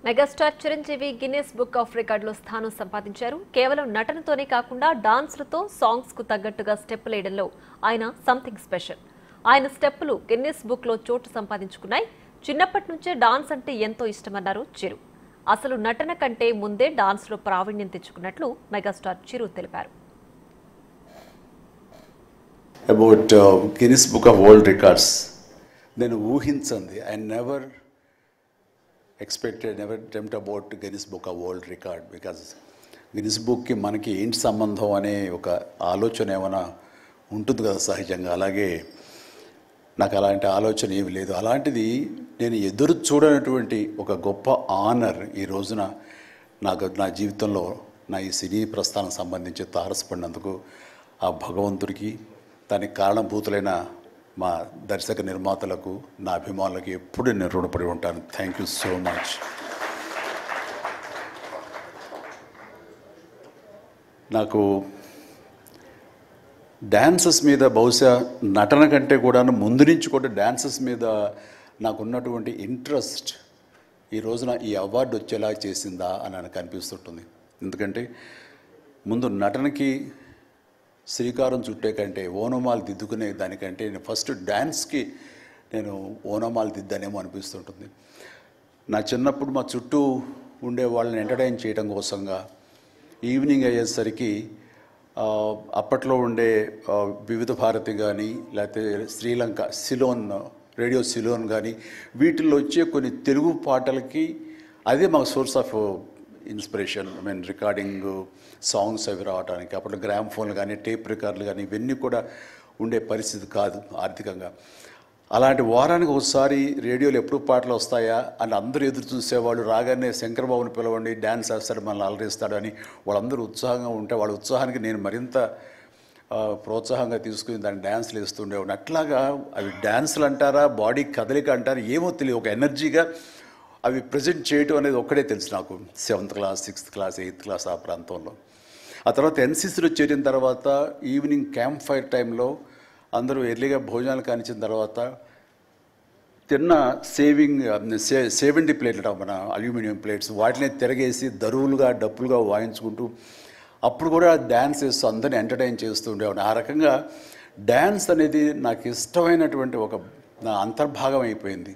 Megastar Chiranjeevi Guinness book of రికార్డులో స్థానం సంపాదించారు. కేవలం నటనతోనే కాకుండా డాన్స్లతో సాంగ్స్ కు తగ్గట్టుగా స్టెప్పులు వేయడంలో ఆయన సంథింగ్ స్పెషల్. ఆయన స్టెప్పులు గిన్నెస్ బుక్ లో చోటు సంపాదించుకున్నాయి. చిన్నప్పటి నుంచే డాన్స్ అంటే ఎంతో ఇష్టమన్నారు చిరు. అసలు నటన కంటే ముందే డాన్స్ లో ప్రావీణ్యం తెచ్చుకున్నట్లు మెగాస్టార్ చిరు తెలిపారు. About Guinness Book of World Records, నేను ఊహించండి. I never expected, never dreamt about Guinness Book of World Record because Guinness Bookకి మనకి ఏంటి సంబంధం అనే ఒక ఆలోచన ఏమైనా ఉంటుంది కదా సహజంగా. అలాగే నాకు అలాంటి ఆలోచన ఏమి లేదు. అలాంటిది నేను ఎదురు చూడనటువంటి ఒక గొప్ప ఆనర్ ఈ రోజున నా జీవితంలో నా ఈ సినీ ప్రస్థానం సంబంధించి తారసపడినందుకు ఆ భగవంతుడికి, దానికి కారణభూతులైన మా దర్శక నిర్మాతలకు, నా అభిమానులకు ఎప్పుడు నేను రుణపడి ఉంటాను. Thank you so much. నాకు డ్యాన్సెస్ మీద బహుశా నటన కంటే కూడా ముందు నుంచి కూడా డ్యాన్సెస్ మీద నాకున్నటువంటి ఇంట్రెస్ట్ ఈ రోజున ఈ అవార్డు వచ్చేలా చేసిందా అని నాకు అనిపిస్తుంటుంది. ఎందుకంటే ముందు నటనకి శ్రీకారం చుట్టే కంటే ఓనమాలు దిద్దుకునే దానికంటే నేను ఫస్ట్ డ్యాన్స్కి నేను ఓనమాలు దిద్దానేమో అనిపిస్తుంటుంది. నా చిన్నప్పుడు మా చుట్టూ ఉండే వాళ్ళని ఎంటర్టైన్ చేయడం కోసంగా ఈవినింగ్ అయ్యేసరికి అప్పట్లో ఉండే వివిధ భారతి కానీ, లేకపోతే శ్రీలంక సిలోన్, రేడియో సిలోన్ కానీ, వీటిల్లో వచ్చే కొన్ని తెలుగు పాటలకి అదే మాకు source of inspiration. Recording songs అవి రావడానికి అప్పుడు గ్రామ్ ఫోన్లు కానీ, టేప్ రికార్డులు కానీ ఇవన్నీ కూడా ఉండే పరిస్థితి కాదు ఆర్థికంగా. అలాంటి వారానికి ఒకసారి రేడియోలో ఎప్పుడు పాటలు వస్తాయా అని అందరూ ఎదురు చూసేవాళ్ళు. రాగానే శంకరబాబుని పిలవండి, డ్యాన్స్ వేస్తాడు, మనల్ని అలరిస్తాడు అని వాళ్ళందరూ ఉత్సాహంగా ఉంటే వాళ్ళ ఉత్సాహానికి నేను మరింత ప్రోత్సాహంగా తీసుకుని దాన్ని డ్యాన్స్లు వేస్తుండేవాడిని. అట్లాగా అవి డ్యాన్సులు అంటారా, బాడీ కదలిక అంటారా ఏమో తెలియదు, ఒక ఎనర్జీగా అవి ప్రజెంట్ చేయటం అనేది ఒక్కడే తెలుసు నాకు. 7th class, 6th class, 8th class ఆ ప్రాంతంలో. ఆ తర్వాత ఎన్సీసీలో చేరిన తర్వాత ఈవినింగ్ క్యాంప్ ఫైర్ టైంలో అందరూ ఎర్లీగా భోజనాలు కానిచ్చిన తర్వాత తిన్న 70 ప్లేట్లు మన అల్యూమినియం ప్లేట్స్ వాటిని తిరగేసి దరువులుగా డప్పులుగా వాయించుకుంటూ అప్పుడు కూడా డ్యాన్స్ చేస్తూ అందరిని ఎంటర్టైన్ చేస్తూ ఉండేవాడిని. ఆ రకంగా డ్యాన్స్ అనేది నాకు ఇష్టమైనటువంటి ఒక నా అంతర్భాగం అయిపోయింది.